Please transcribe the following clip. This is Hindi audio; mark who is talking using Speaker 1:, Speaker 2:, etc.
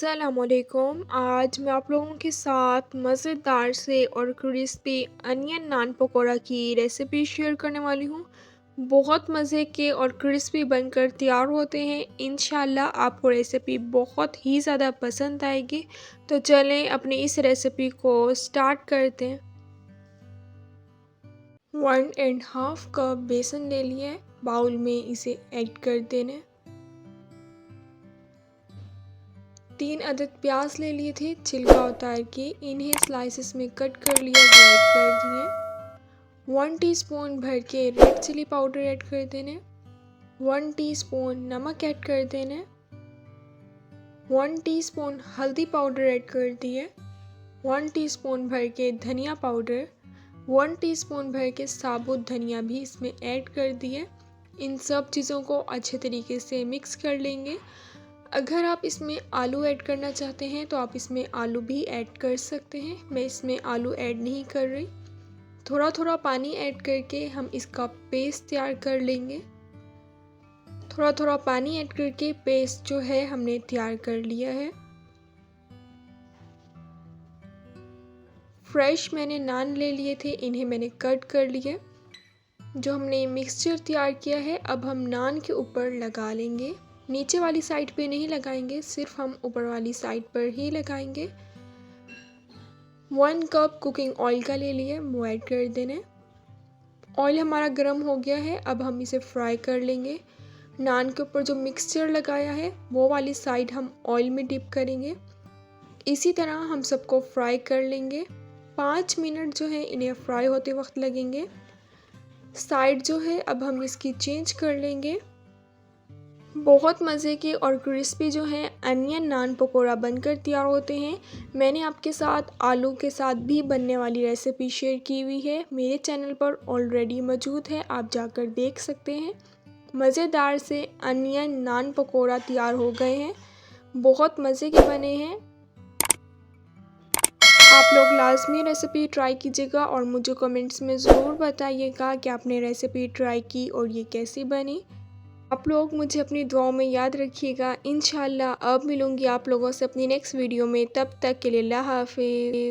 Speaker 1: अस्सलामुअलैकुम। आज मैं आप लोगों के साथ मज़ेदार से और क्रिस्पी अनियन नान पकोड़ा की रेसिपी शेयर करने वाली हूँ। बहुत मज़े के और क्रिस्पी बनकर तैयार होते हैं। इंशाल्लाह आपको रेसिपी बहुत ही ज़्यादा पसंद आएगी। तो चलें अपनी इस रेसिपी को स्टार्ट करते हैं। 1.5 कप बेसन ले लिया है, बाउल में इसे ऐड कर देना। 3 अदद प्याज ले लिए थे, छिलका उतार के इन्हें स्लाइसेस में कट कर लिया, ग्राइंड कर दिए। 1 टीस्पून भर के रेड चिली पाउडर ऐड कर देने। 1 टीस्पून नमक ऐड कर देने। 1 टीस्पून हल्दी पाउडर ऐड कर दिए। 1 टीस्पून भर के धनिया पाउडर, 1 टीस्पून भर के साबुत धनिया भी इसमें ऐड कर दिए। इन सब चीज़ों को अच्छे तरीके से मिक्स कर लेंगे। अगर आप इसमें आलू ऐड करना चाहते हैं तो आप इसमें आलू भी ऐड कर सकते हैं। मैं इसमें आलू ऐड नहीं कर रही। थोड़ा थोड़ा पानी ऐड करके हम इसका पेस्ट तैयार कर लेंगे। थोड़ा थोड़ा पानी ऐड करके पेस्ट जो है हमने तैयार कर लिया है। फ्रेश मैंने नान ले लिए थे, इन्हें मैंने कट कर लिया। जो हमने मिक्सचर तैयार किया है अब हम नान के ऊपर लगा लेंगे। नीचे वाली साइड पे नहीं लगाएंगे, सिर्फ हम ऊपर वाली साइड पर ही लगाएंगे। 1 कप कुकिंग ऑयल का ले लिए, वो ऐड कर देने। ऑयल हमारा गर्म हो गया है, अब हम इसे फ्राई कर लेंगे। नान के ऊपर जो मिक्सचर लगाया है वो वाली साइड हम ऑयल में डिप करेंगे। इसी तरह हम सबको फ्राई कर लेंगे। 5 मिनट जो है इन्हें फ्राई होते वक्त लगेंगे। साइड जो है अब हम इसकी चेंज कर लेंगे। बहुत मज़े के और क्रिस्पी जो है अनियन नान पकोड़ा बनकर तैयार होते हैं। मैंने आपके साथ आलू के साथ भी बनने वाली रेसिपी शेयर की हुई है, मेरे चैनल पर ऑलरेडी मौजूद है, आप जाकर देख सकते हैं। मज़ेदार से अनियन नान पकोड़ा तैयार हो गए हैं, बहुत मज़े के बने हैं। आप लोग लाजमी रेसिपी ट्राई कीजिएगा और मुझे कमेंट्स में ज़रूर बताइएगा कि आपने रेसिपी ट्राई की और ये कैसी बनी। आप लोग मुझे अपनी दुआओं में याद रखिएगा। इंशाल्लाह अब मिलूँगी आप लोगों से अपनी नेक्स्ट वीडियो में, तब तक के लिए अल्लाह हाफ़िज़।